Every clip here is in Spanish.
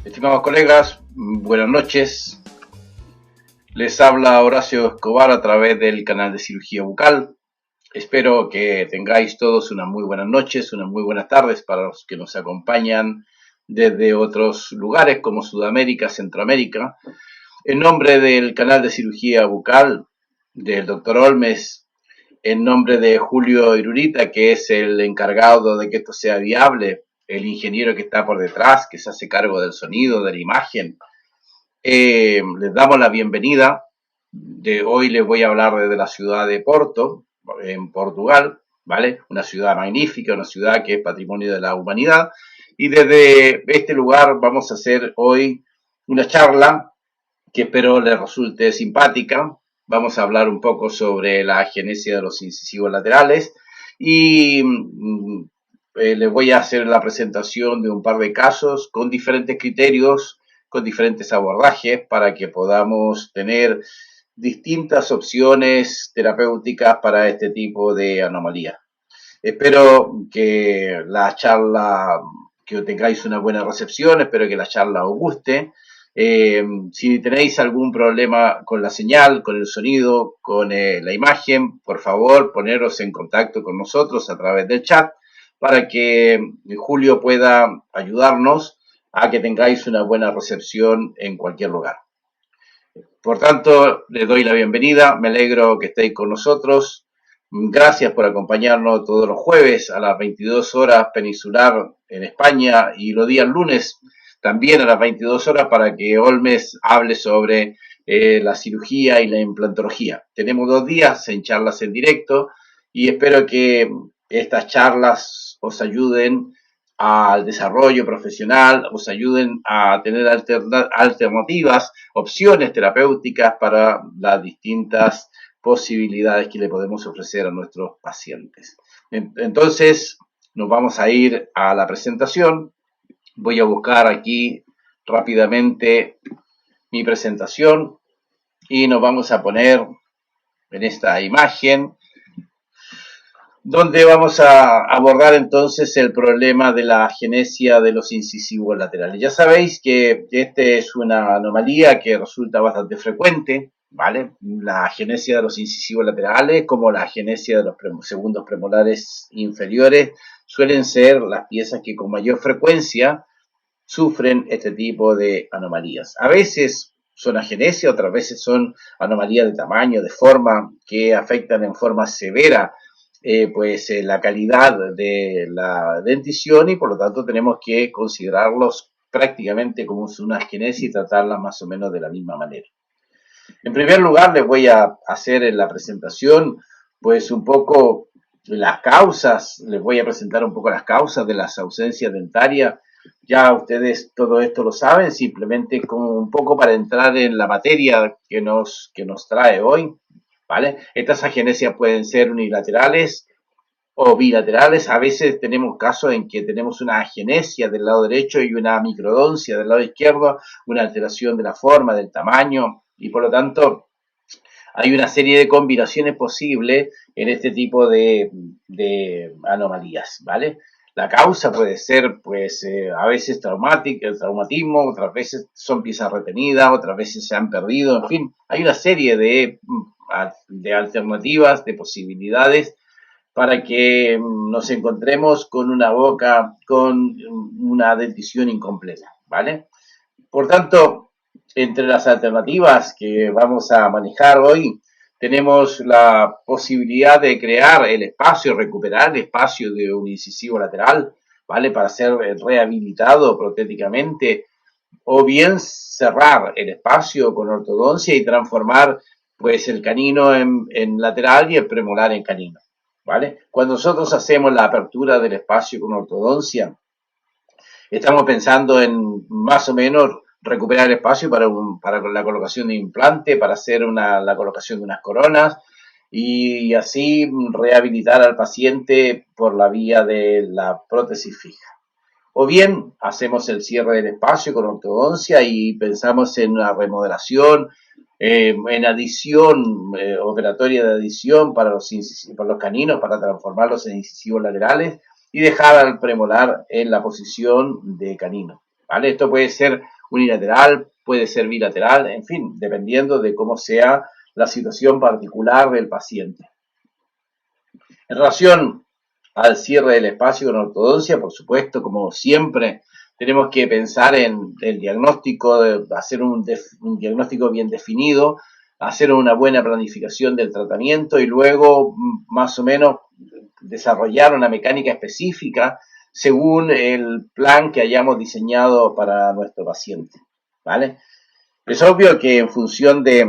Estimados colegas, buenas noches. Les habla Horacio Escobar a través del canal de cirugía bucal. Espero que tengáis todos unas muy buenas noches, unas muy buenas tardes para los que nos acompañan desde otros lugares como Sudamérica, Centroamérica. En nombre del canal de cirugía bucal del Dr. Olmes, en nombre de Julio Irurita, que es el encargado de que esto sea viable, el ingeniero que está por detrás, que se hace cargo del sonido, de la imagen, les damos la bienvenida. Hoy les voy a hablar desde la ciudad de Porto, en Portugal, ¿vale? Una ciudad magnífica, una ciudad que es patrimonio de la humanidad. Y desde este lugar vamos a hacer hoy una charla que espero les resulte simpática. Vamos a hablar un poco sobre la agenesia de los incisivos laterales y les voy a hacer la presentación de un par de casos con diferentes criterios, con diferentes abordajes para que podamos tener distintas opciones terapéuticas para este tipo de anomalías. Espero que la charla, que tengáis una buena recepción, espero que la charla os guste. Si tenéis algún problema con la señal, con el sonido, con la imagen, por favor poneros en contacto con nosotros a través del chat para que Julio pueda ayudarnos a que tengáis una buena recepción en cualquier lugar. Por tanto, les doy la bienvenida, me alegro que estéis con nosotros. Gracias por acompañarnos todos los jueves a las 22 horas peninsular en España y los días lunes también a las 22 horas para que Olmes hable sobre la cirugía y la implantología. Tenemos 2 días en charlas en directo y espero que estas charlas os ayuden al desarrollo profesional, os ayuden a tener alternativas, opciones terapéuticas para las distintas posibilidades que le podemos ofrecer a nuestros pacientes. Entonces, nos vamos a ir a la presentación. Voy a buscar aquí rápidamente mi presentación y nos vamos a poner en esta imagen donde vamos a abordar entonces el problema de la agenesia de los incisivos laterales. Ya sabéis que esta es una anomalía que resulta bastante frecuente, ¿vale? La agenesia de los incisivos laterales, como la agenesia de los segundos premolares inferiores, suelen ser las piezas que con mayor frecuencia sufren este tipo de anomalías. A veces son agenesia, otras veces son anomalías de tamaño, de forma, que afectan en forma severa la calidad de la dentición y por lo tanto tenemos que considerarlos prácticamente como una agenesia y tratarlas más o menos de la misma manera. En primer lugar, les voy a hacer en la presentación pues un poco las causas, les voy a presentar un poco las causas de las ausencias dentarias. Ya ustedes todo esto lo saben, simplemente como un poco para entrar en la materia que nos trae hoy, ¿vale? Estas agenesias pueden ser unilaterales o bilaterales. A veces tenemos casos en que tenemos una agenesia del lado derecho y una microdoncia del lado izquierdo, una alteración de la forma, del tamaño, y por lo tanto hay una serie de combinaciones posibles en este tipo de anomalías, ¿vale? La causa puede ser, pues, a veces traumatismo, otras veces son piezas retenidas, otras veces se han perdido, en fin, hay una serie de alternativas, de posibilidades para que nos encontremos con una boca con una dentición incompleta, ¿vale? Por tanto, entre las alternativas que vamos a manejar hoy, tenemos la posibilidad de crear el espacio, recuperar el espacio de un incisivo lateral, ¿vale? Para ser rehabilitado protéticamente, o bien cerrar el espacio con ortodoncia y transformar pues el canino en lateral y el premolar en canino, ¿vale? Cuando nosotros hacemos la apertura del espacio con ortodoncia, estamos pensando en más o menos recuperar el espacio para la colocación de implante, para hacer la colocación de unas coronas y así rehabilitar al paciente por la vía de la prótesis fija. O bien hacemos el cierre del espacio con ortodoncia y pensamos en una remodelación, en adición, operatoria de adición para los caninos, para transformarlos en incisivos laterales y dejar al premolar en la posición de canino, ¿vale? Esto puede ser unilateral, puede ser bilateral, en fin, dependiendo de cómo sea la situación particular del paciente. En relación al cierre del espacio con ortodoncia, por supuesto, como siempre, tenemos que pensar en el diagnóstico, hacer un diagnóstico bien definido, hacer una buena planificación del tratamiento y luego más o menos desarrollar una mecánica específica según el plan que hayamos diseñado para nuestro paciente, ¿vale? Es obvio que en función de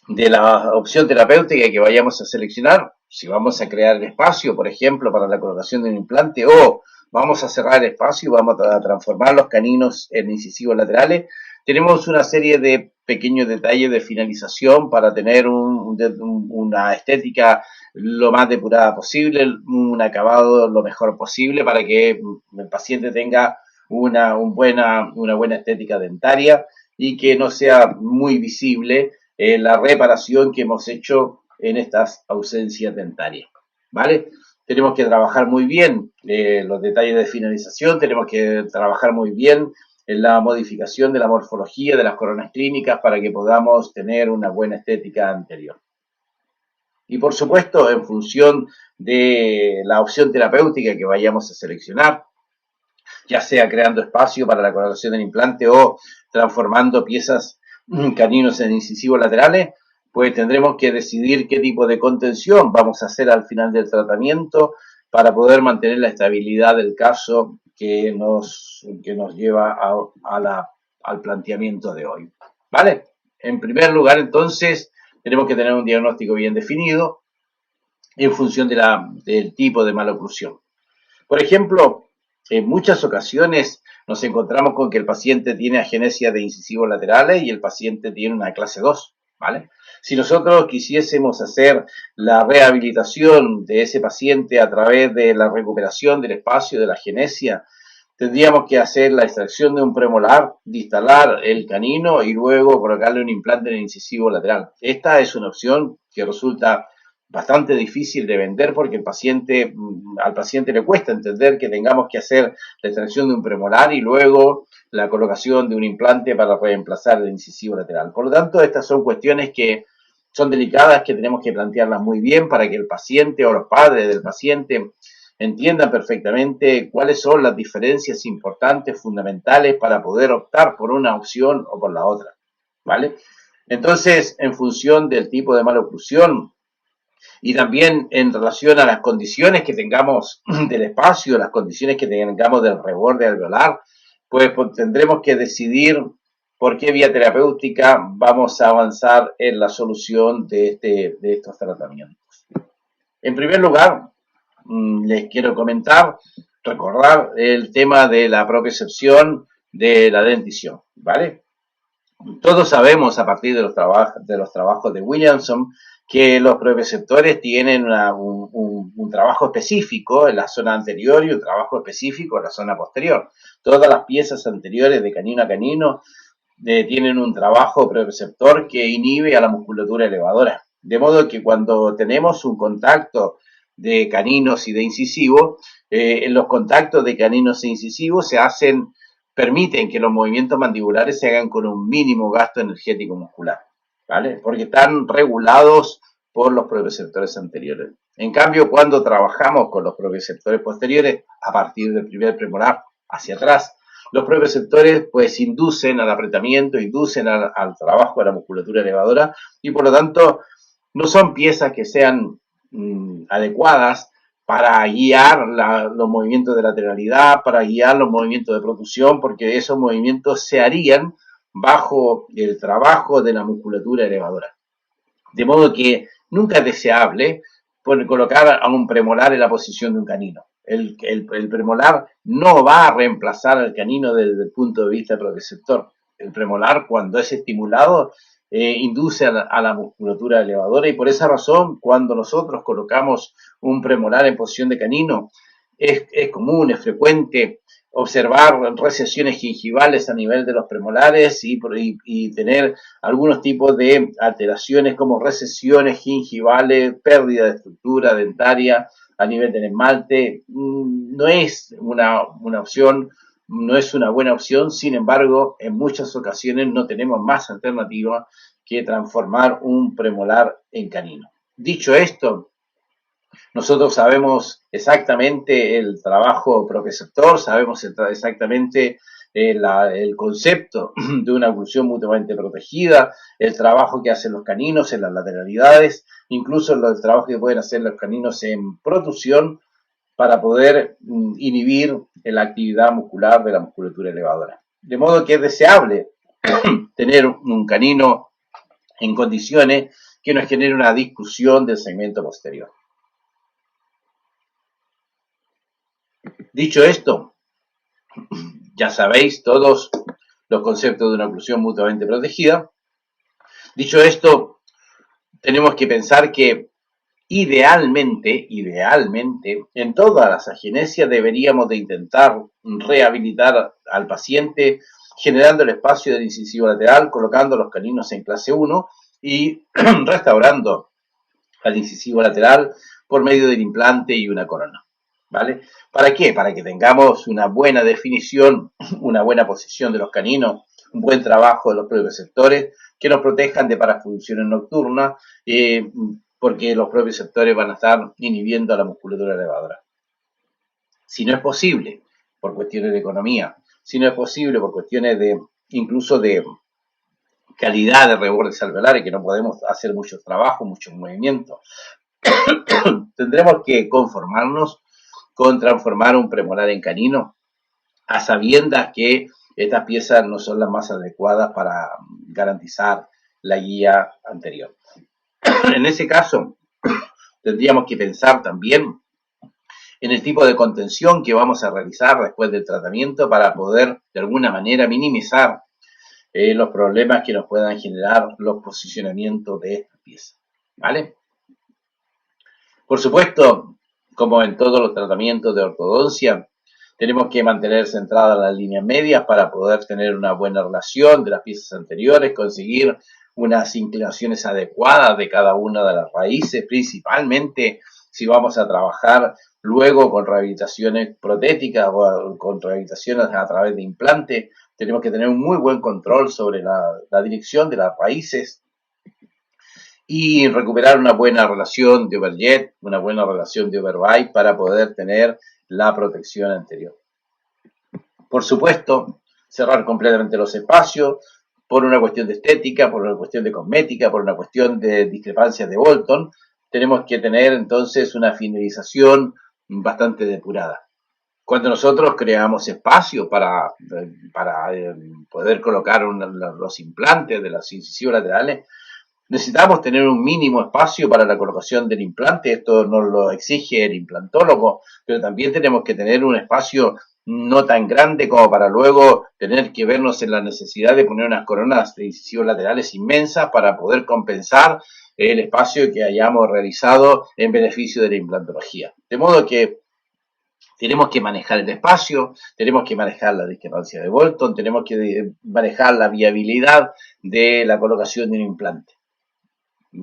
la opción terapéutica que vayamos a seleccionar, si vamos a crear el espacio, por ejemplo, para la colocación de un implante, o vamos a cerrar el espacio y vamos a transformar los caninos en incisivos laterales, tenemos una serie de pequeños detalles de finalización para tener una estética lo más depurada posible, un acabado lo mejor posible para que el paciente tenga una buena estética dentaria y que no sea muy visible la reparación que hemos hecho en estas ausencias dentarias, ¿vale? Tenemos que trabajar muy bien los detalles de finalización, tenemos que trabajar muy bien en la modificación de la morfología de las coronas clínicas para que podamos tener una buena estética anterior. Y por supuesto, en función de la opción terapéutica que vayamos a seleccionar, ya sea creando espacio para la colocación del implante o transformando piezas caninos en incisivos laterales, pues tendremos que decidir qué tipo de contención vamos a hacer al final del tratamiento para poder mantener la estabilidad del caso que nos lleva al planteamiento de hoy. ¿Vale? En primer lugar, entonces, tenemos que tener un diagnóstico bien definido en función del tipo de maloclusión. Por ejemplo, en muchas ocasiones nos encontramos con que el paciente tiene agenesia de incisivos laterales y el paciente tiene una clase 2, ¿vale? Si nosotros quisiésemos hacer la rehabilitación de ese paciente a través de la recuperación del espacio de la agenesia, tendríamos que hacer la extracción de un premolar, distalar el canino y luego colocarle un implante en el incisivo lateral. Esta es una opción que resulta bastante difícil de vender porque al paciente le cuesta entender que tengamos que hacer la extracción de un premolar y luego la colocación de un implante para reemplazar el incisivo lateral. Por lo tanto, estas son cuestiones que son delicadas, que tenemos que plantearlas muy bien para que el paciente o los padres del paciente entiendan perfectamente cuáles son las diferencias importantes, fundamentales para poder optar por una opción o por la otra, ¿vale? Entonces, en función del tipo de maloclusión, y también en relación a las condiciones que tengamos del espacio, las condiciones que tengamos del reborde alveolar, pues tendremos que decidir por qué vía terapéutica vamos a avanzar en la solución de estos tratamientos. En primer lugar, les quiero recordar el tema de la propiocepción de la dentición, ¿vale? Todos sabemos a partir de los trabajos de Williamson que los propioceptores tienen un trabajo específico en la zona anterior y un trabajo específico en la zona posterior. Todas las piezas anteriores de canino a canino tienen un trabajo propioceptor que inhibe a la musculatura elevadora. De modo que cuando tenemos un contacto de caninos y de incisivos, en los contactos de caninos e incisivos permiten que los movimientos mandibulares se hagan con un mínimo gasto energético muscular, ¿vale? Porque están regulados por los propioceptores anteriores. En cambio, cuando trabajamos con los propioceptores posteriores, a partir del primer premolar hacia atrás, los propioceptores pues inducen al apretamiento, inducen al trabajo de la musculatura elevadora y por lo tanto no son piezas que sean adecuadas para guiar los movimientos de lateralidad, para guiar los movimientos de propulsión, porque esos movimientos se harían bajo el trabajo de la musculatura elevadora. De modo que nunca es deseable colocar a un premolar en la posición de un canino. El premolar no va a reemplazar al canino desde el punto de vista propioceptor. El premolar, cuando es estimulado, induce a la musculatura elevadora y por esa razón, cuando nosotros colocamos un premolar en posición de canino, es común, es frecuente observar recesiones gingivales a nivel de los premolares y tener algunos tipos de alteraciones como recesiones gingivales, pérdida de estructura dentaria a nivel del esmalte. No es una opción no es una buena opción. Sin embargo, en muchas ocasiones no tenemos más alternativa que transformar un premolar en canino. Dicho esto, nosotros sabemos exactamente el trabajo propioceptor, sabemos exactamente el concepto de una oclusión mutuamente protegida, el trabajo que hacen los caninos en las lateralidades, incluso el trabajo que pueden hacer los caninos en protusión para poder inhibir la actividad muscular de la musculatura elevadora. De modo que es deseable tener un canino en condiciones que nos genere una discusión del segmento posterior. Dicho esto, ya sabéis todos los conceptos de una oclusión mutuamente protegida. Dicho esto, tenemos que pensar que idealmente, en todas las agenesias deberíamos de intentar rehabilitar al paciente generando el espacio del incisivo lateral, colocando los caninos en clase 1 y restaurando al incisivo lateral por medio del implante y una corona. ¿Vale? ¿Para qué? Para que tengamos una buena definición, una buena posición de los caninos, un buen trabajo de los propios sectores que nos protejan de parafunciones nocturnas, porque los propios sectores van a estar inhibiendo a la musculatura elevadora. Si no es posible, por cuestiones de economía, si no es posible por cuestiones de incluso de calidad de rebordes alveolares, que no podemos hacer mucho trabajo, muchos movimientos, tendremos que conformarnos con transformar un premolar en canino, a sabiendas que estas piezas no son las más adecuadas para garantizar la guía anterior. En ese caso, tendríamos que pensar también en el tipo de contención que vamos a realizar después del tratamiento para poder de alguna manera minimizar los problemas que nos puedan generar los posicionamientos de estas piezas. ¿Vale? Por supuesto, como en todos los tratamientos de ortodoncia, tenemos que mantener centradas las líneas medias para poder tener una buena relación de las piezas anteriores, conseguir unas inclinaciones adecuadas de cada una de las raíces, principalmente si vamos a trabajar luego con rehabilitaciones protéticas o con rehabilitaciones a través de implantes. Tenemos que tener un muy buen control sobre la dirección de las raíces y recuperar una buena relación de overjet, una buena relación de overbite para poder tener la protección anterior. Por supuesto, cerrar completamente los espacios por una cuestión de estética, por una cuestión de cosmética, por una cuestión de discrepancias de Bolton. Tenemos que tener entonces una finalización bastante depurada. Cuando nosotros creamos espacio para poder colocar los implantes de los incisivos laterales, necesitamos tener un mínimo espacio para la colocación del implante. Esto nos lo exige el implantólogo, pero también tenemos que tener un espacio no tan grande como para luego tener que vernos en la necesidad de poner unas coronas de incisivos laterales inmensas para poder compensar el espacio que hayamos realizado en beneficio de la implantología. De modo que tenemos que manejar el espacio, tenemos que manejar la discrepancia de Bolton, tenemos que manejar la viabilidad de la colocación de un implante.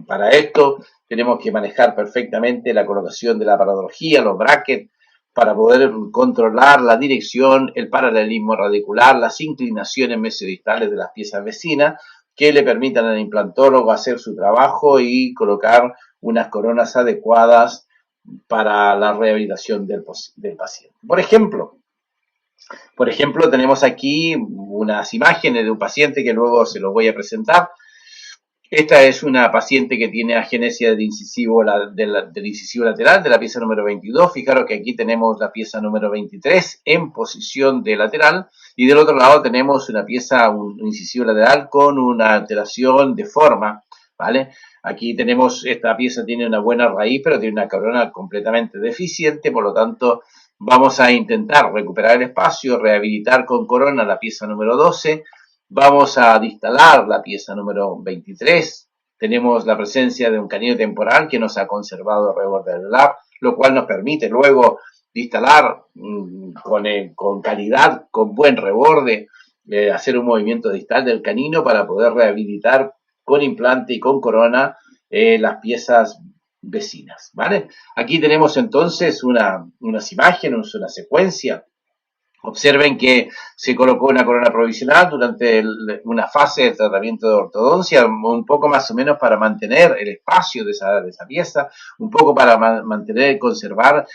Para esto tenemos que manejar perfectamente la colocación de la paradología, los brackets, para poder controlar la dirección, el paralelismo radicular, las inclinaciones mesiodistales de las piezas vecinas, que le permitan al implantólogo hacer su trabajo y colocar unas coronas adecuadas para la rehabilitación del paciente. Por ejemplo, tenemos aquí unas imágenes de un paciente que luego se los voy a presentar. Esta es una paciente que tiene agenesia del incisivo lateral de la pieza número 22. Fijaros que aquí tenemos la pieza número 23 en posición de lateral y del otro lado tenemos una pieza, un incisivo lateral con una alteración de forma, ¿vale? Aquí tenemos, esta pieza tiene una buena raíz, pero tiene una corona completamente deficiente, por lo tanto vamos a intentar recuperar el espacio, rehabilitar con corona la pieza número 12. Vamos a distalar la pieza número 23. Tenemos la presencia de un canino temporal que nos ha conservado el reborde del lab, lo cual nos permite luego distalar con calidad, con buen reborde, hacer un movimiento distal del canino para poder rehabilitar con implante y con corona las piezas vecinas, ¿vale? Aquí tenemos entonces unas imágenes, una secuencia Observen que se colocó una corona provisional durante una fase de tratamiento de ortodoncia, un poco más o menos para mantener el espacio de esa pieza, un poco para mantener y conservar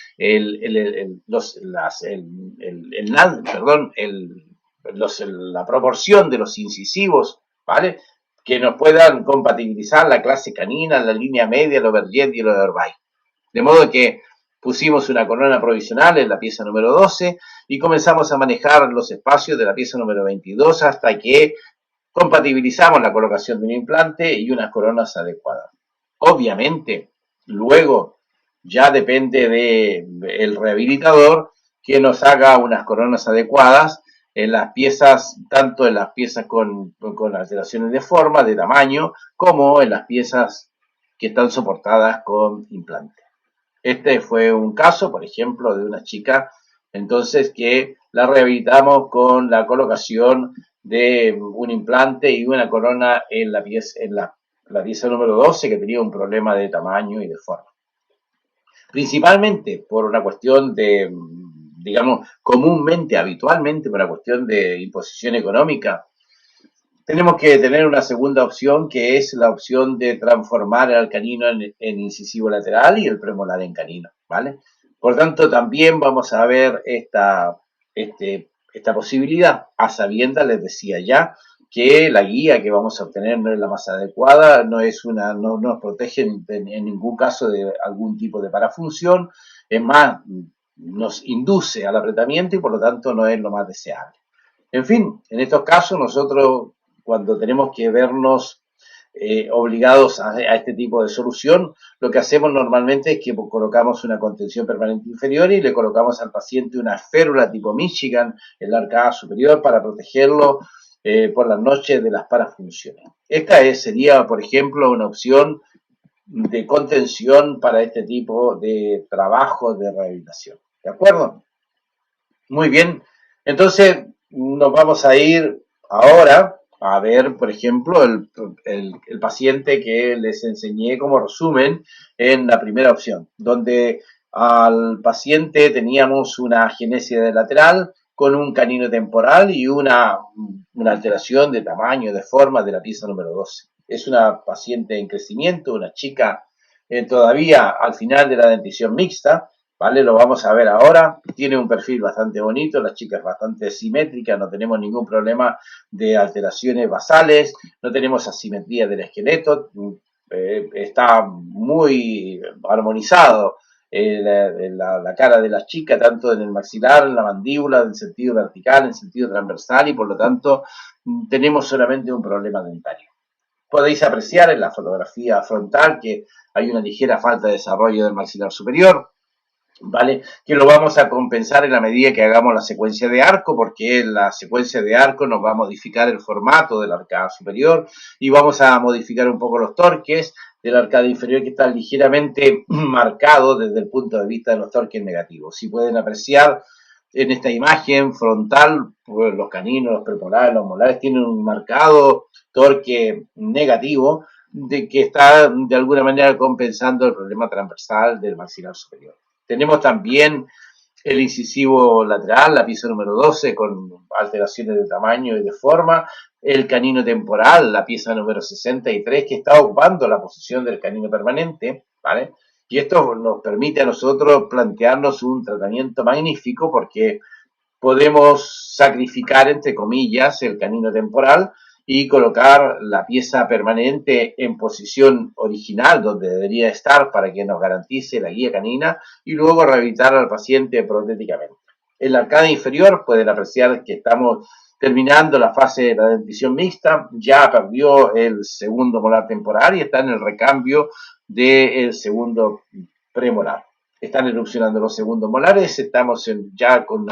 la proporción de los incisivos, ¿vale? Que nos puedan compatibilizar la clase canina, la línea media, el overjet y el overbite. De modo que pusimos una corona provisional en la pieza número 12 y comenzamos a manejar los espacios de la pieza número 22 hasta que compatibilizamos la colocación de un implante y unas coronas adecuadas. Obviamente, luego ya depende del rehabilitador que nos haga unas coronas adecuadas en las piezas, tanto en las piezas con alteraciones de forma, de tamaño, como en las piezas que están soportadas con implante. Este fue un caso, por ejemplo, de una chica, entonces, que la rehabilitamos con la colocación de un implante y una corona en la pieza número 12, que tenía un problema de tamaño y de forma. Principalmente por una cuestión de, digamos, comúnmente, habitualmente, por una cuestión de imposición económica. Tenemos que tener una segunda opción, que es la opción de transformar el canino en incisivo lateral y el premolar en canino, ¿vale? Por tanto, también vamos a ver esta posibilidad, a sabiendas, les decía ya, que la guía que vamos a obtener no es la más adecuada, no nos protege en ningún caso de algún tipo de parafunción, es más, nos induce al apretamiento y por lo tanto no es lo más deseable. En fin, en estos casos nosotros, cuando tenemos que vernos obligados a este tipo de solución, lo que hacemos normalmente es que colocamos una contención permanente inferior y le colocamos al paciente una férula tipo Michigan en la arcada superior para protegerlo por las noches de las parafunciones. Esta sería, por ejemplo, una opción de contención para este tipo de trabajo de rehabilitación. ¿De acuerdo? Muy bien. Entonces, nos vamos a ir ahora a ver, por ejemplo, el paciente que les enseñé como resumen en la primera opción, donde al paciente teníamos una agenesia de lateral con un canino temporal y una alteración de tamaño, de forma de la pieza número 12. Es una paciente en crecimiento, una chica todavía al final de la dentición mixta, ¿vale? Lo vamos a ver ahora. Tiene un perfil bastante bonito, la chica es bastante simétrica, no tenemos ningún problema de alteraciones basales, no tenemos asimetría del esqueleto, está muy armonizado la cara de la chica, tanto en el maxilar, en la mandíbula, en sentido vertical, en sentido transversal, y por lo tanto tenemos solamente un problema dentario. Podéis apreciar en la fotografía frontal que hay una ligera falta de desarrollo del maxilar superior, ¿vale? Que lo vamos a compensar en la medida que hagamos la secuencia de arco, porque la secuencia de arco nos va a modificar el formato de la arcada superior y vamos a modificar un poco los torques de la arcada inferior, que está ligeramente marcado desde el punto de vista de los torques negativos. Si pueden apreciar en esta imagen frontal, pues los caninos, los premolares, los molares tienen un marcado torque negativo de que está de alguna manera compensando el problema transversal del maxilar superior. Tenemos también el incisivo lateral, la pieza número 12, con alteraciones de tamaño y de forma. El canino temporal, la pieza número 63, que está ocupando la posición del canino permanente, ¿vale? Y esto nos permite a nosotros plantearnos un tratamiento magnífico porque podemos sacrificar, entre comillas, el canino temporal y colocar la pieza permanente en posición original donde debería estar para que nos garantice la guía canina y luego rehabilitar al paciente protéticamente. En la arcada inferior pueden apreciar que estamos terminando la fase de la dentición mixta, ya perdió el segundo molar temporal y está en el recambio del segundo premolar. Están erupcionando los segundos molares, estamos ya con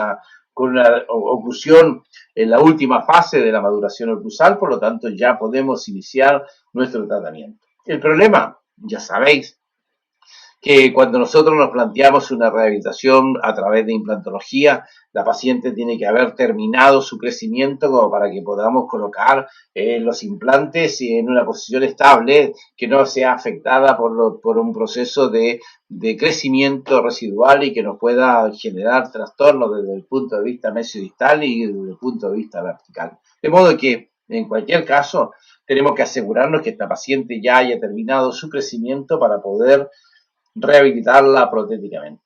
una oclusión en la última fase de la maduración oclusal, por lo tanto ya podemos iniciar nuestro tratamiento. El problema, ya sabéis, que cuando nosotros nos planteamos una rehabilitación a través de implantología, la paciente tiene que haber terminado su crecimiento como para que podamos colocar los implantes en una posición estable que no sea afectada por un proceso de crecimiento residual y que nos pueda generar trastornos desde el punto de vista mesiodistal y desde el punto de vista vertical. De modo que, en cualquier caso, tenemos que asegurarnos que esta paciente ya haya terminado su crecimiento para poder rehabilitarla protéticamente.